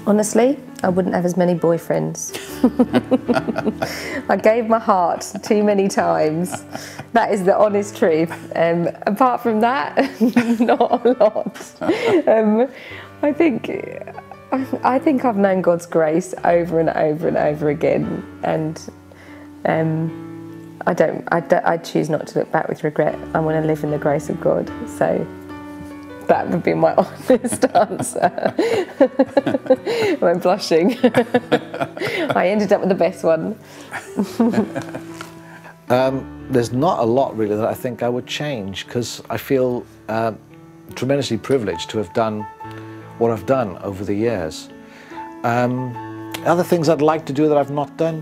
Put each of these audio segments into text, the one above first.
Honestly, I wouldn't have as many boyfriends. I gave my heart too many times. That is the honest truth. Apart from that, not a lot. I think I've known God's grace over and over and over again, and I choose not to look back with regret. I want to live in the grace of God. So that would be my honest answer. I'm blushing. I ended up with the best one. There's not a lot really that I think I would change, because I feel tremendously privileged to have done what I've done over the years. Other things I'd like to do that I've not done,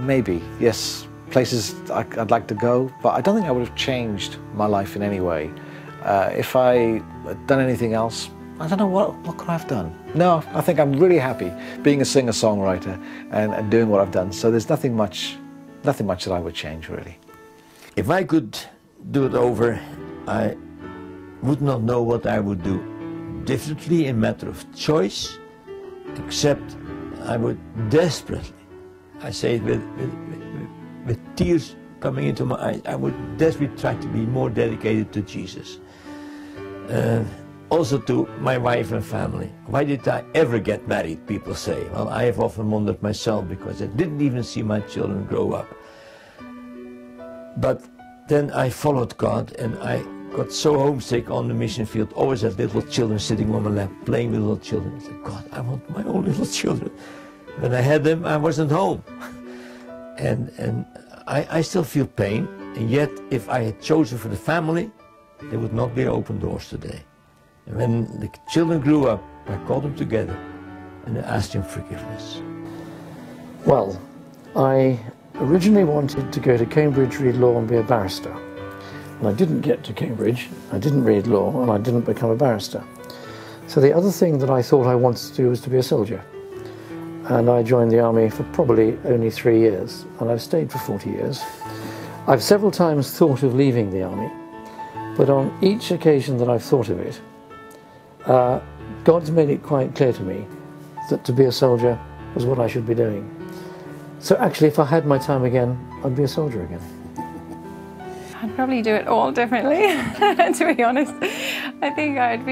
maybe, yes. Places I'd like to go, but I don't think I would have changed my life in any way. If I had done anything else, I don't know, what could I have done? No, I think I'm really happy being a singer-songwriter and doing what I've done. So there's nothing much that I would change, really. If I could do it over, I would not know what I would do differently in matter of choice, except I would desperately, I say it with tears coming into my eyes, I would desperately try to be more dedicated to Jesus. Also to my wife and family. Why did I ever get married, people say? Well, I have often wondered myself, because I didn't even see my children grow up. But then I followed God, and I got so homesick on the mission field, always had little children sitting on my lap, playing with little children. I said, God, I want my own little children. When I had them, I wasn't home. And I still feel pain, and yet if I had chosen for the family, there would not be open doors today. And when the children grew up, I called them together and I asked them forgiveness. Well, I originally wanted to go to Cambridge, read law and be a barrister. And I didn't get to Cambridge, I didn't read law, and I didn't become a barrister. So the other thing that I thought I wanted to do was to be a soldier. And I joined the army for probably only 3 years, and I've stayed for 40 years. I've several times thought of leaving the army, but on each occasion that I've thought of it, God's made it quite clear to me that to be a soldier was what I should be doing. So actually, if I had my time again, I'd be a soldier again. I'd probably do it all differently, to be honest. I think I'd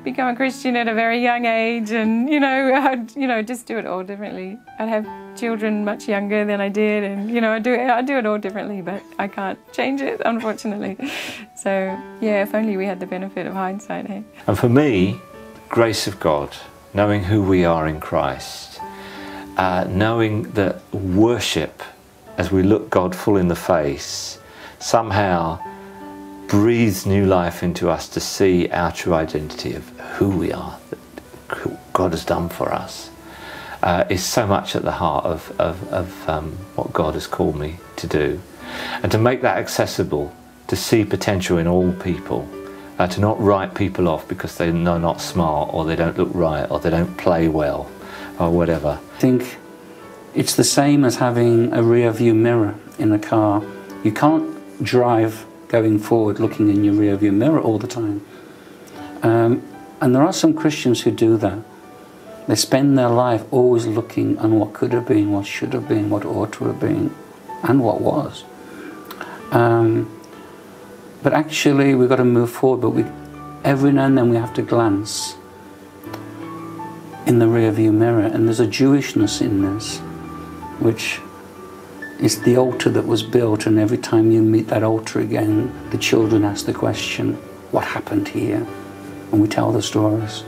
become a Christian at a very young age, and I'd just do it all differently. I'd have children much younger than I did, and I'd do it all differently, but I can't change it, unfortunately. So yeah, if only we had the benefit of hindsight, hey? And for me, grace of God, knowing who we are in Christ, knowing that worship, as we look God full in the face, somehow breathes new life into us to see our true identity of who we are, who God has done for us, is so much at the heart of what God has called me to do. And to make that accessible, to see potential in all people, to not write people off because they're not smart, or they don't look right, or they don't play well, or whatever. I think it's the same as having a rear view mirror in a car. You can't drive going forward looking in your rear view mirror all the time. And there are some Christians who do that. They spend their life always looking on what could have been, what should have been, what ought to have been, and what was. But actually we've got to move forward, but every now and then we have to glance in the rear view mirror, and there's a Jewishness in this, which is the altar that was built, and every time you meet that altar again, the children ask the question, what happened here? And we tell the stories.